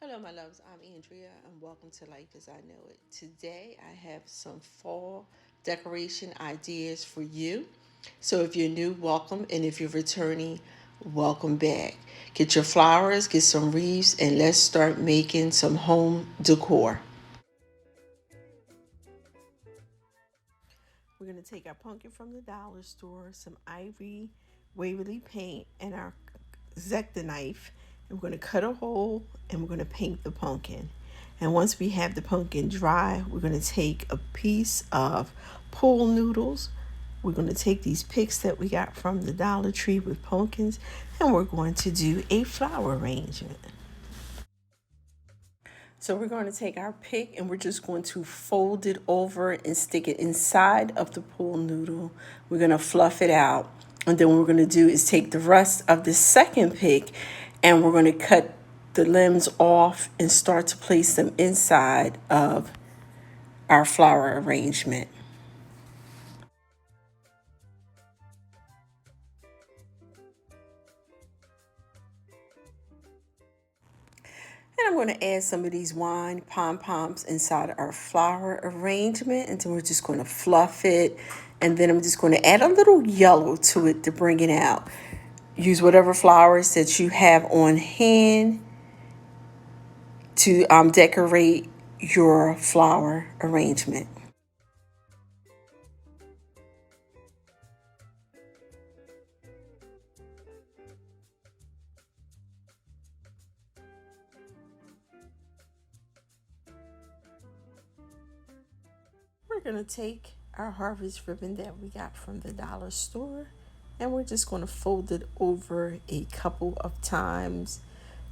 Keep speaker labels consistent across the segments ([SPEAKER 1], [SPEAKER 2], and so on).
[SPEAKER 1] Hello, my loves. I'm Andrea, and welcome to Life as I Know It. Today, I have some fall decoration ideas for you. So, if you're new, welcome, and if you're returning, welcome back. Get your flowers, get some wreaths, and let's start making some home decor. We're going to take our pumpkin from the dollar store, some ivory waverly paint, and our Zecta knife. And we're going to cut a hole and we're going to paint the pumpkin. And once we have the pumpkin dry, we're going to take a piece of pool noodles. We're going to take these picks that we got from the Dollar Tree with pumpkins, and we're going to do a flower arrangement. So we're going to take our pick and we're just going to fold it over and stick it inside of the pool noodle. We're going to fluff it out. And then what we're going to do is take the rest of the second pick and we're going to cut the limbs off and start to place them inside of our flower arrangement. And I'm going to add some of these wine pom-poms inside our flower arrangement. And then we're just going to fluff it. And then I'm just going to add a little yellow to it to bring it out. Use whatever flowers that you have on hand to decorate your flower arrangement. We're going to take our harvest ribbon that we got from the dollar store and we're just going to fold it over a couple of times.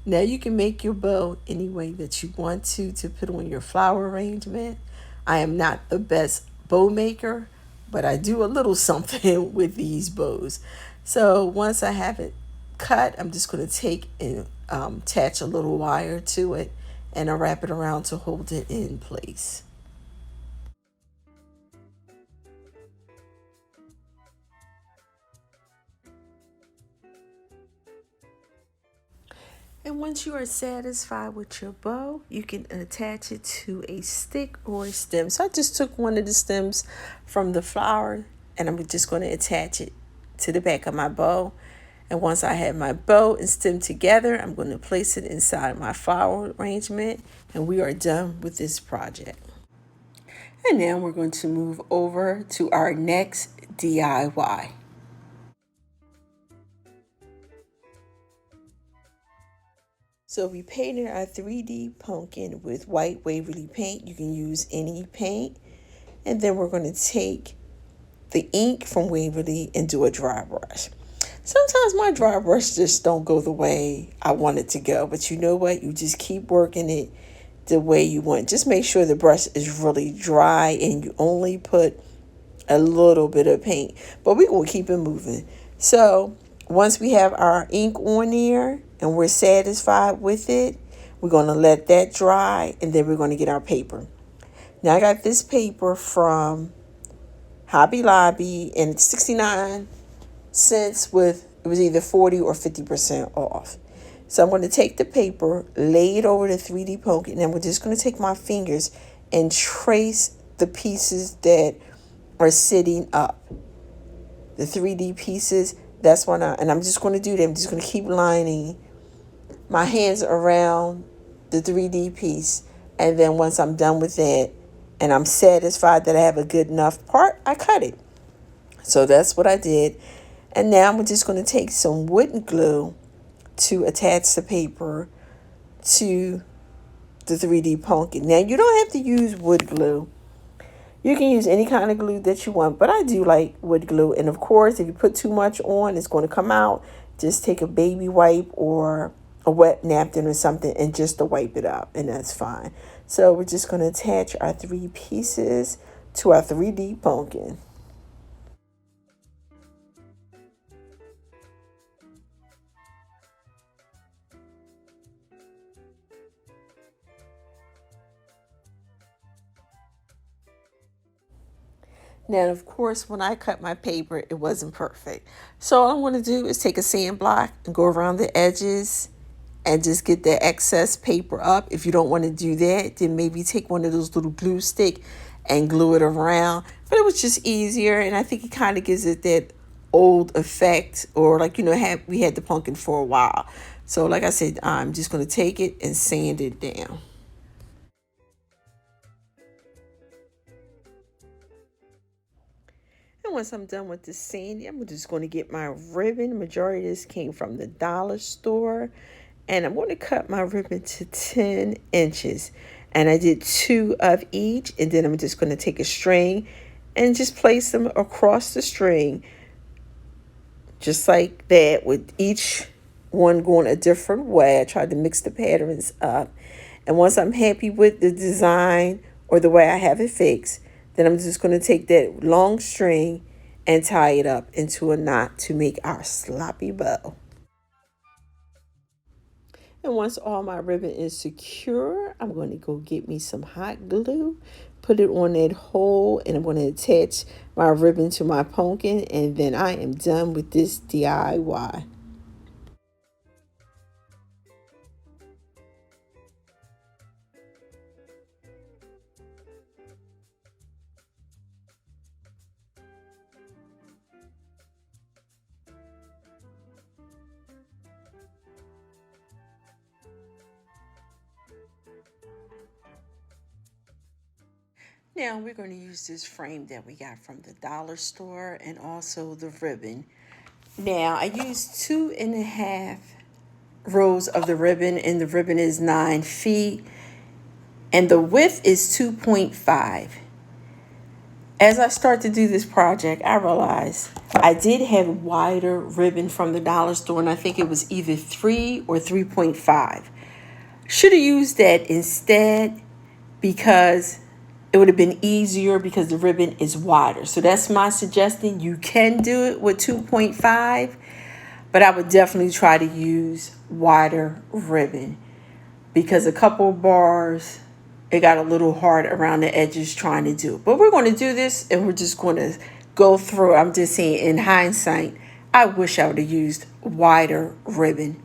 [SPEAKER 1] Now you can make your bow any way that you want to put on your flower arrangement. I am not the best bow maker, but I do a little something with these bows. So once I have it cut, I'm just going to take and attach a little wire to it and I wrap it around to hold it in place. And once you are satisfied with your bow, you can attach it to a stick or a stem. So I just took one of the stems from the flower and I'm just going to attach it to the back of my bow. And once I have my bow and stem together, I'm going to place it inside my flower arrangement and we are done with this project. And now we're going to move over to our next DIY. So we painted our 3D pumpkin with white Waverly paint. You can use any paint. And then we're going to take the ink from Waverly and do a dry brush. Sometimes my dry brush just don't go the way I want it to go. But you know what? You just keep working it the way you want. Just make sure the brush is really dry and you only put a little bit of paint. But we're going to keep it moving. So once we have our ink on there and we're satisfied with it, we're going to let that dry and then we're going to get our paper. Now I got this paper from Hobby Lobby and it's 69 cents with, it was either 40 or 50% off. So I'm going to take the paper, lay it over the 3D pumpkin, and then we're just going to take my fingers and trace the pieces that are sitting up. The 3D pieces, that's what and I'm just going to do that. I'm just going to keep lining my hands around the 3D piece. And then once I'm done with that and I'm satisfied that I have a good enough part, I cut it. So that's what I did. And now I'm just going to take some wooden glue to attach the paper to the 3D pumpkin. Now you don't have to use wood glue. You can use any kind of glue that you want, but I do like wood glue. And of course, if you put too much on, it's going to come out. Just take a baby wipe or a wet napkin or something and just to wipe it up, and that's fine. So we're just going to attach our 3 pieces to our 3D pumpkin. Now, of course, when I cut my paper, it wasn't perfect. So all I'm going to do is take a sand block and go around the edges and just get the excess paper up. If you don't want to do that, then maybe take one of those little glue stick and glue it around. But it was just easier, and I think it kind of gives it that old effect, or like, we had the pumpkin for a while. So like I said, I'm just going to take it and sand it down. And once I'm done with the sanding, I'm just going to get my ribbon. The majority of this came from the dollar store. And I'm going to cut my ribbon to 10 inches. And I did 2 of each. And then I'm just going to take a string and just place them across the string. Just like that, with each one going a different way. I tried to mix the patterns up. And once I'm happy with the design or the way I have it fixed, then I'm just going to take that long string and tie it up into a knot to make our sloppy bow. And once all my ribbon is secure, I'm going to go get me some hot glue, put it on that hole, and I'm going to attach my ribbon to my pumpkin, and then I am done with this DIY. Now we're going to use this frame that we got from the dollar store and also the ribbon. Now I used 2.5 rows of the ribbon, and the ribbon is 9 feet and the width is 2.5. As I start to do this project, I realized I did have wider ribbon from the dollar store, and I think it was either 3 or 3.5. Should have used that instead, because it would have been easier because the ribbon is wider. So that's my suggestion. You can do it with 2.5, but I would definitely try to use wider ribbon, because a couple of bars, it got a little hard around the edges trying to do. But we're going to do this, and we're just going to go through. I'm just saying, in hindsight, I wish I would have used wider ribbon.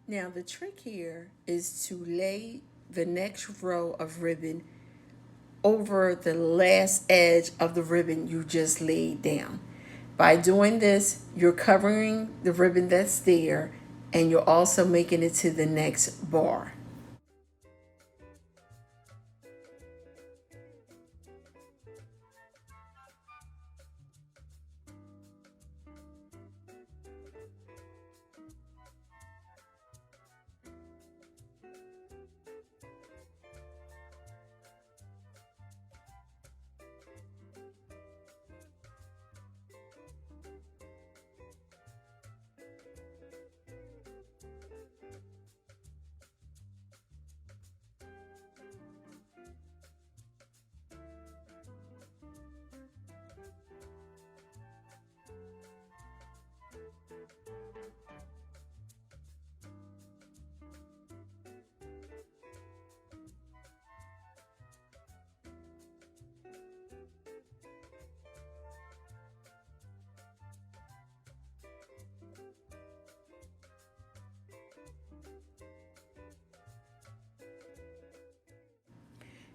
[SPEAKER 1] Now the trick here is to lay the next row of ribbon over the last edge of the ribbon you just laid down. By doing this, you're covering the ribbon that's there, and you're also making it to the next bar.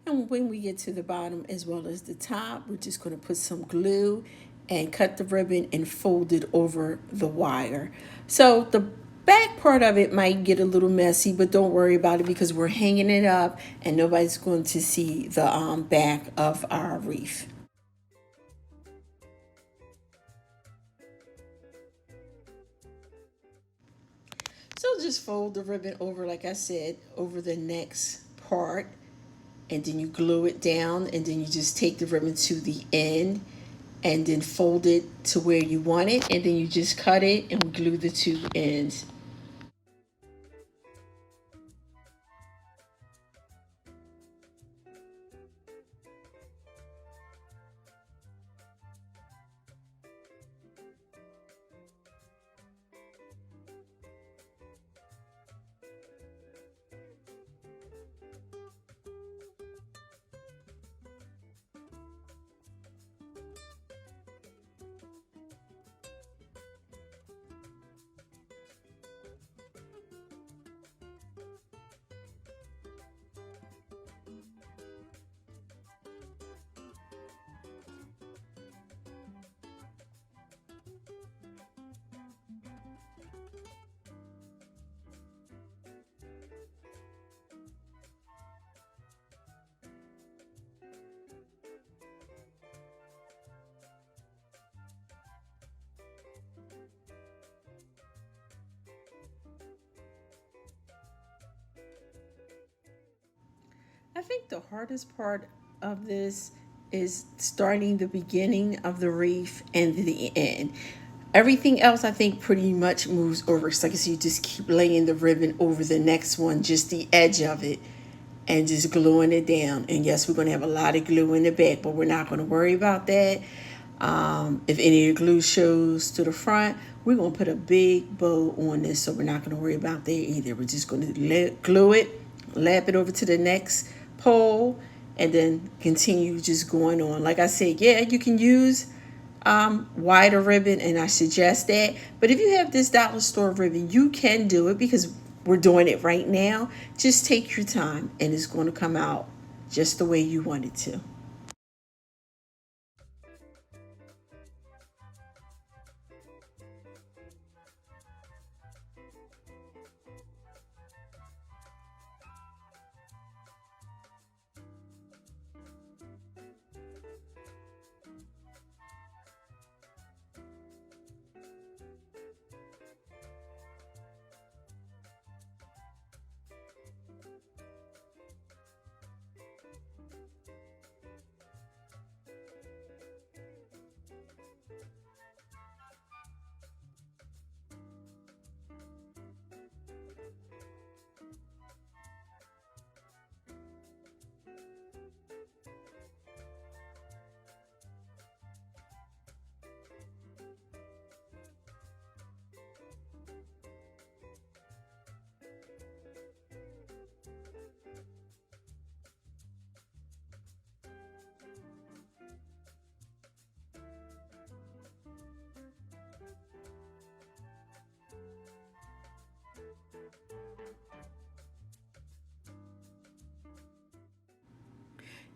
[SPEAKER 1] And when we get to the bottom as well as the top, we're just going to put some glue and cut the ribbon and fold it over the wire. So the back part of it might get a little messy, but don't worry about it because we're hanging it up and nobody's going to see the back of our wreath. So just fold the ribbon over, like I said, over the next part, and then you glue it down, and then you just take the ribbon to the end and then fold it to where you want it, and then you just cut it and glue the two ends. I think the hardest part of this is starting the beginning of the wreath and the end. Everything else, I think, pretty much moves over. It's like I said, you just keep laying the ribbon over the next one, just the edge of it, and just gluing it down. And yes, we're going to have a lot of glue in the back, but we're not going to worry about that. If any of the glue shows to the front, we're going to put a big bow on this, so we're not going to worry about that either. We're just going to glue it, lap it over to the next pole, and then continue just going on. Like I said, yeah, you can use wider ribbon, and I suggest that. But if you have this dollar store ribbon, you can do it because we're doing it right now. Just take your time, and it's going to come out just the way you want it to.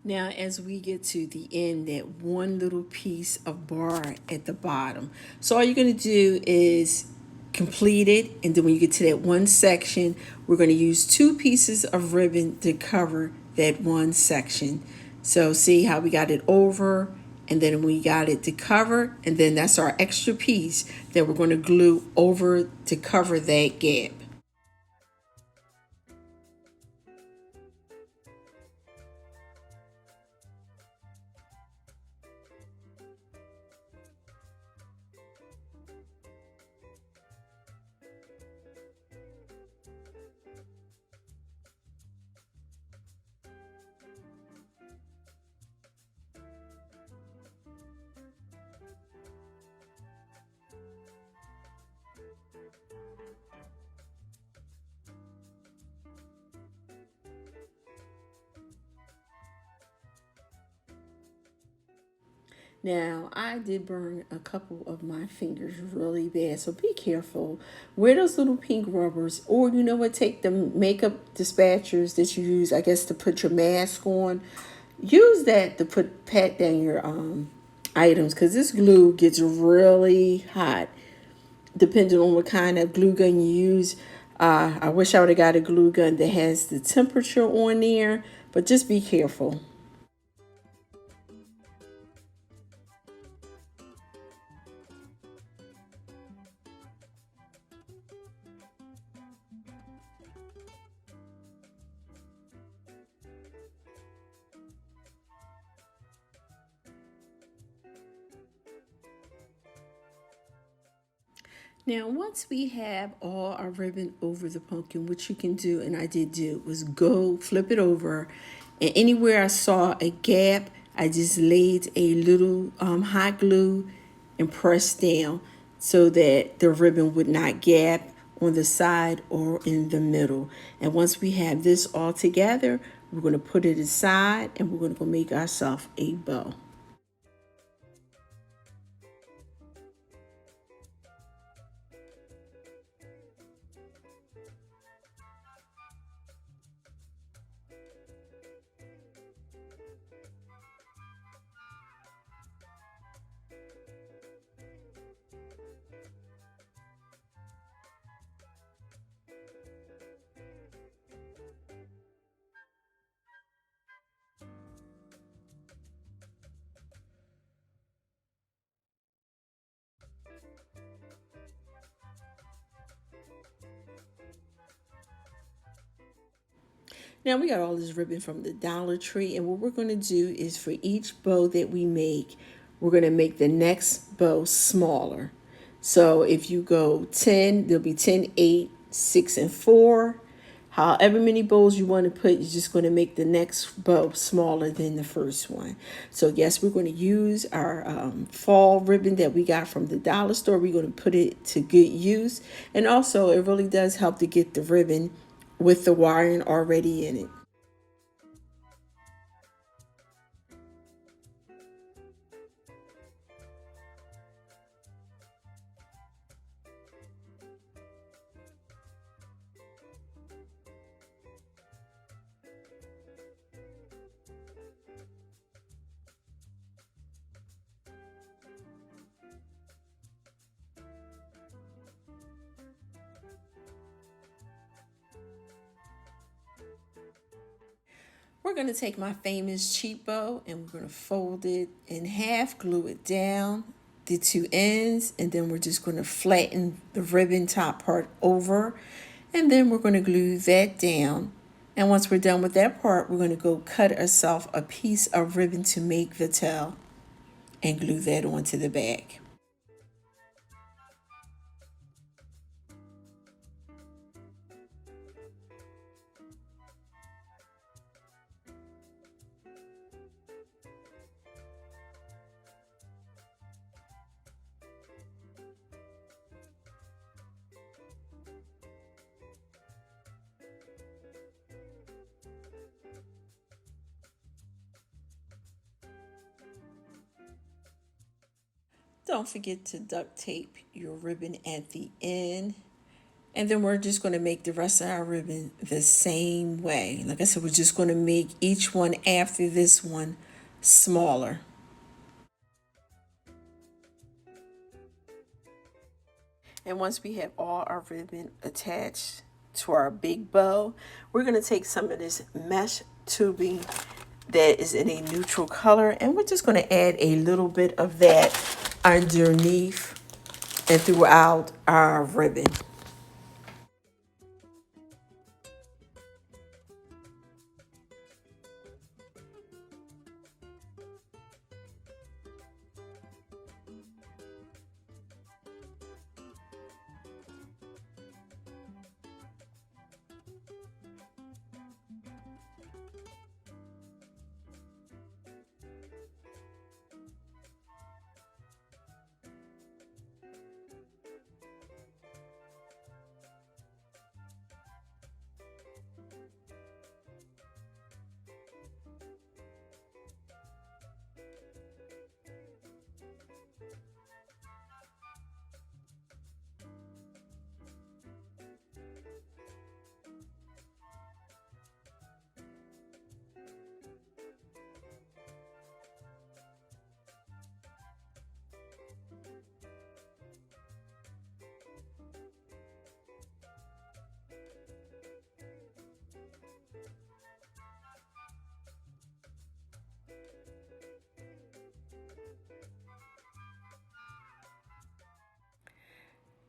[SPEAKER 1] Now, as we get to the end, that one little piece of bar at the bottom. So all you're going to do is complete it. And then when you get to that one section, we're going to use two pieces of ribbon to cover that one section. So see how we got it over, and then we got it to cover, and then that's our extra piece that we're going to glue over to cover that gap. Now, I did burn a couple of my fingers really bad, so be careful. Wear those little pink rubbers, or you know what, take the makeup dispatchers that you use, I guess, to put your mask on. Use that to pat down your items, because this glue gets really hot depending on what kind of glue gun you use. I wish I would have got a glue gun that has the temperature on there, but just be careful. Now, once we have all our ribbon over the pumpkin, what you can do, and I did do, was go flip it over, and anywhere I saw a gap, I just laid a little hot glue and pressed down so that the ribbon would not gap on the side or in the middle. And once we have this all together, we're going to put it aside and we're going to go make ourselves a bow. Now we got all this ribbon from the Dollar Tree, and what we're going to do is for each bow that we make, we're going to make the next bow smaller. So if you go 10, there'll be 10, 8, 6, and 4. However many bows you want to put, you're just going to make the next bow smaller than the first one. So yes, we're going to use our fall ribbon that we got from the dollar store. We're going to put it to good use. And also, it really does help to get the ribbon with the wiring already in it. We're going to take my famous cheap bow and we're going to fold it in half, glue it down the two ends, and then we're just going to flatten the ribbon top part over, and then we're going to glue that down. And once we're done with that part, we're going to go cut ourselves a piece of ribbon to make the tail and glue that onto the back. Don't forget to duct tape your ribbon at the end. And then we're just going to make the rest of our ribbon the same way. Like I said, we're just going to make each one after this one smaller. And once we have all our ribbon attached to our big bow, we're going to take some of this mesh tubing that is in a neutral color, and we're just going to add a little bit of that underneath and throughout our ribbon.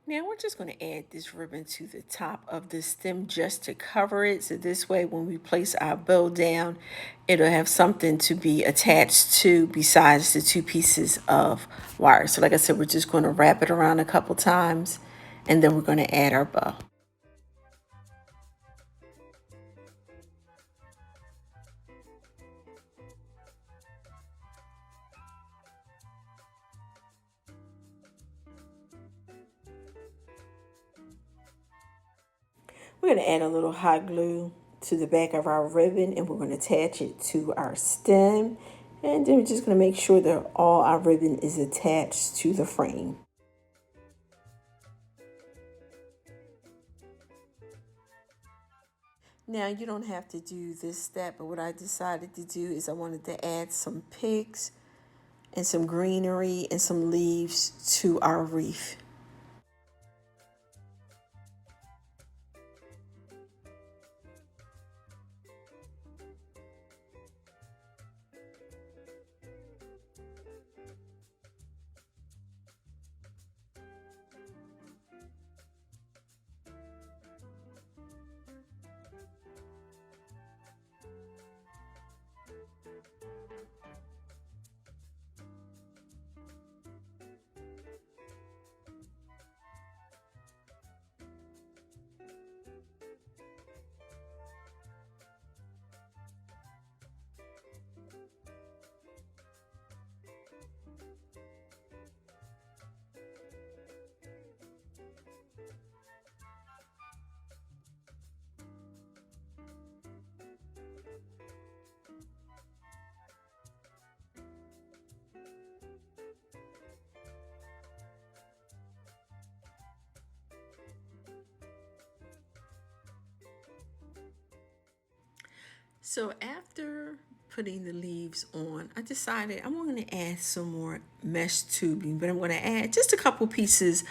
[SPEAKER 1] Now we're just going to add this ribbon to the top of the stem just to cover it. So this way when we place our bow down, it'll have something to be attached to besides the two pieces of wire. So like I said, we're just going to wrap it around a couple times and then we're going to add our bow. We're going to add a little hot glue to the back of our ribbon and we're going to attach it to our stem. And then we're just going to make sure that all our ribbon is attached to the frame. Now you don't have to do this step, but what I decided to do is I wanted to add some picks and some greenery and some leaves to our wreath. So after putting the leaves on, I decided I'm going to add some more mesh tubing, but I'm going to add just a couple pieces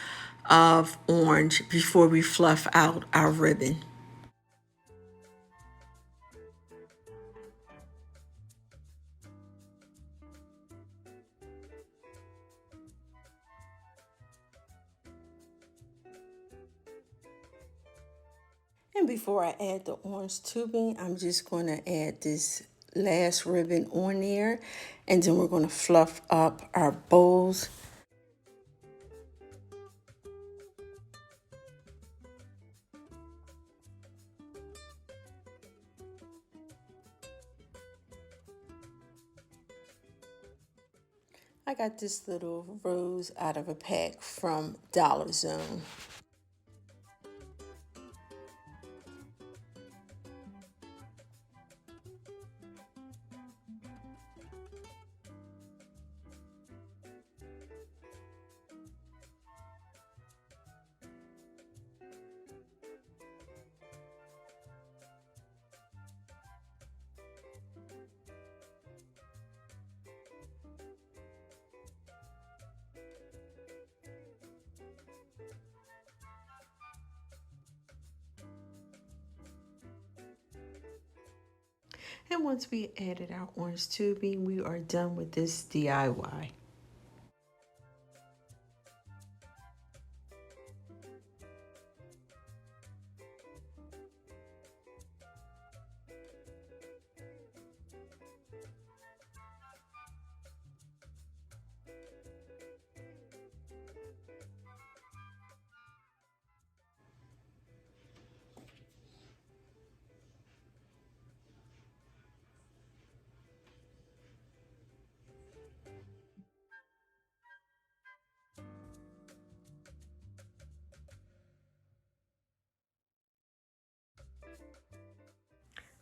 [SPEAKER 1] of orange before we fluff out our ribbon. And before I add the orange tubing, I'm just going to add this last ribbon on there. And then we're going to fluff up our bows. I got this little rose out of a pack from Dollar Zone. And once we added our orange tubing, we are done with this DIY.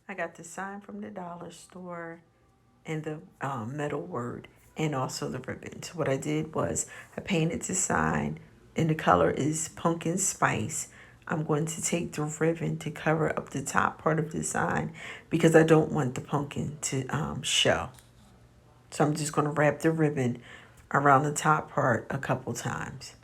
[SPEAKER 1] I got the sign from the dollar store and the metal word and also the ribbon. So what I did was I painted the sign and the color is pumpkin spice. I'm going to take the ribbon to cover up the top part of the sign because I don't want the pumpkin to show. So I'm just going to wrap the ribbon around the top part a couple times.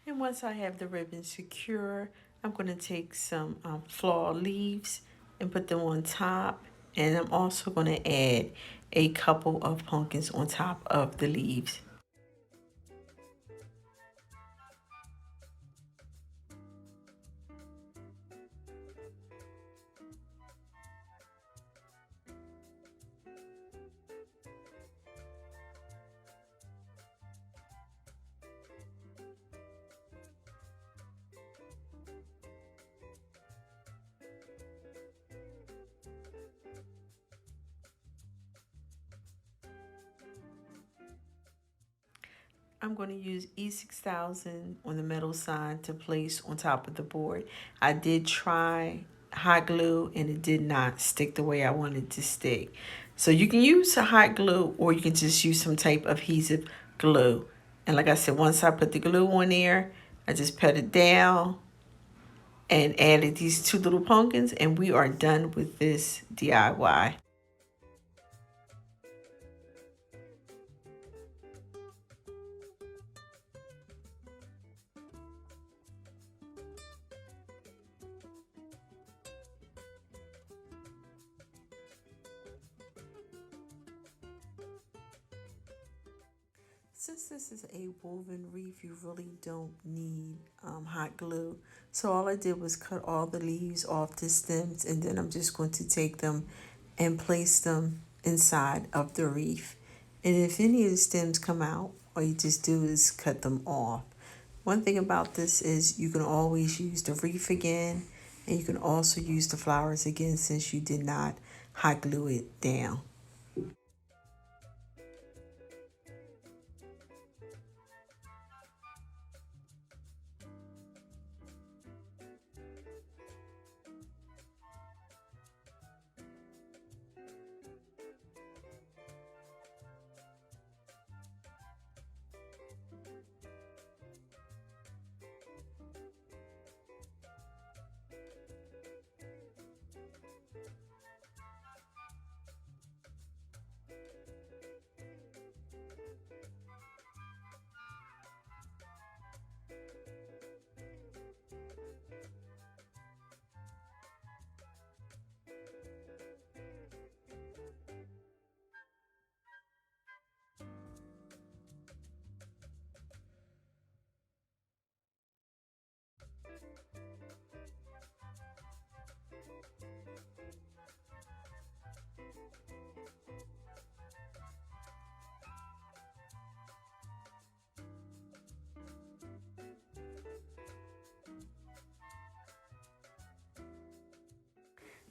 [SPEAKER 1] And once I have the ribbon secure, I'm going to take some floral leaves and put them on top. And I'm also going to add a couple of pumpkins on top of the leaves. I'm going to use E6000 on the metal side to place on top of the board. I did try hot glue and it did not stick the way I wanted it to stick. So you can use a hot glue or you can just use some type of adhesive glue. And like I said, once I put the glue on there, I just pat it down and added these two little pumpkins and we are done with this DIY. Since this is a woven wreath, you really don't need hot glue. So all I did was cut all the leaves off the stems and then I'm just going to take them and place them inside of the wreath. And if any of the stems come out, all you just do is cut them off. One thing about this is you can always use the wreath again and you can also use the flowers again since you did not hot glue it down.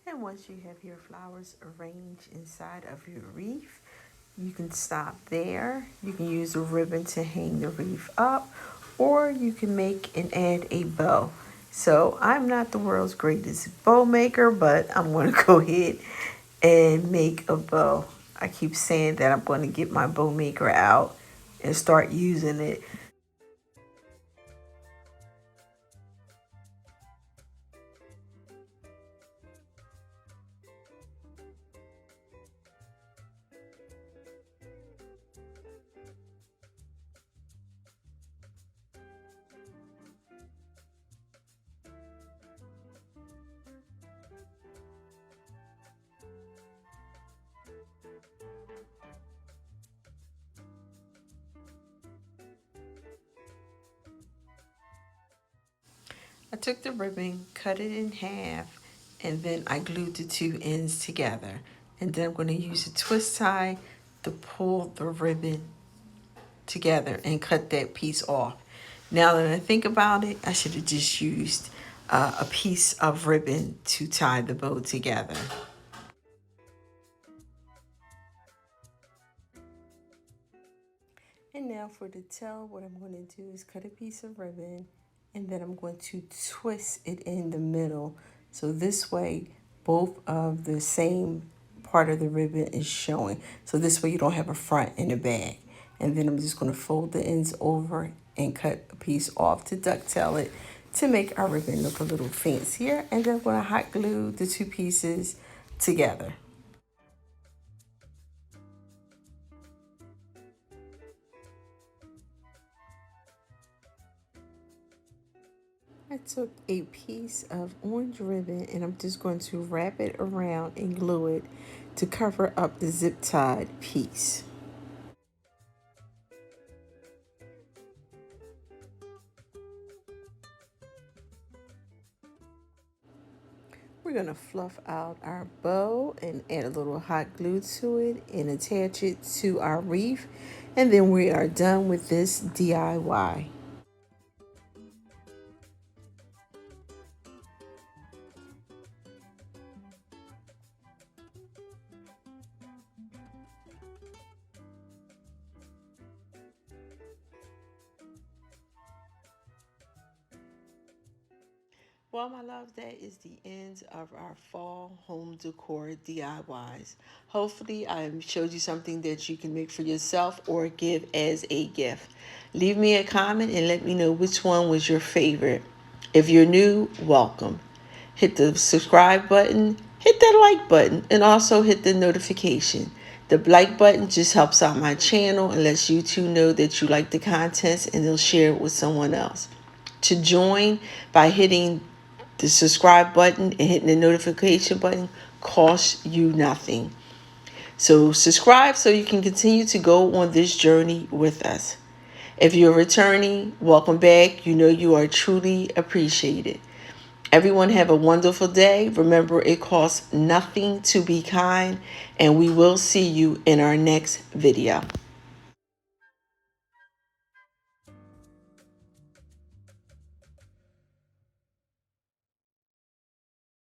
[SPEAKER 1] And once you have your flowers arranged inside of your wreath, you can stop there. You can use a ribbon to hang the wreath up, or you can make and add a bow. So I'm not the world's greatest bow maker, but I'm going to go ahead and make a bow. I keep saying that I'm going to get my bow maker out and start using it. I took the ribbon, cut it in half, and then I glued the two ends together. And then I'm going to use a twist tie to pull the ribbon together and cut that piece off. Now that I think about it, I should have just used a piece of ribbon to tie the bow together. And now for the tail, what I'm going to do is cut a piece of ribbon and then I'm going to twist it in the middle. So this way, both of the same part of the ribbon is showing. So this way you don't have a front and a back. And then I'm just going to fold the ends over and cut a piece off to ducktail it to make our ribbon look a little fancier. And then I'm going to hot glue the two pieces together. took a piece of orange ribbon and I'm just going to wrap it around and glue it to cover up the zip tied piece. We're going to fluff out our bow and add a little hot glue to it and attach it to our wreath. And then we are done with this DIY. Well, my love, that is the end of our fall home decor DIYs. Hopefully, I showed you something that you can make for yourself or give as a gift. Leave me a comment and let me know which one was your favorite. If you're new, welcome. Hit the subscribe button, hit that like button, and also hit the notification. The like button just helps out my channel and lets YouTube know that you like the contents and they'll share it with someone else. To join by hitting the subscribe button and hitting the notification button costs you nothing. So subscribe so you can continue to go on this journey with us. If you're returning, welcome back. You know you are truly appreciated. Everyone have a wonderful day. Remember, it costs nothing to be kind, and we will see you in our next video.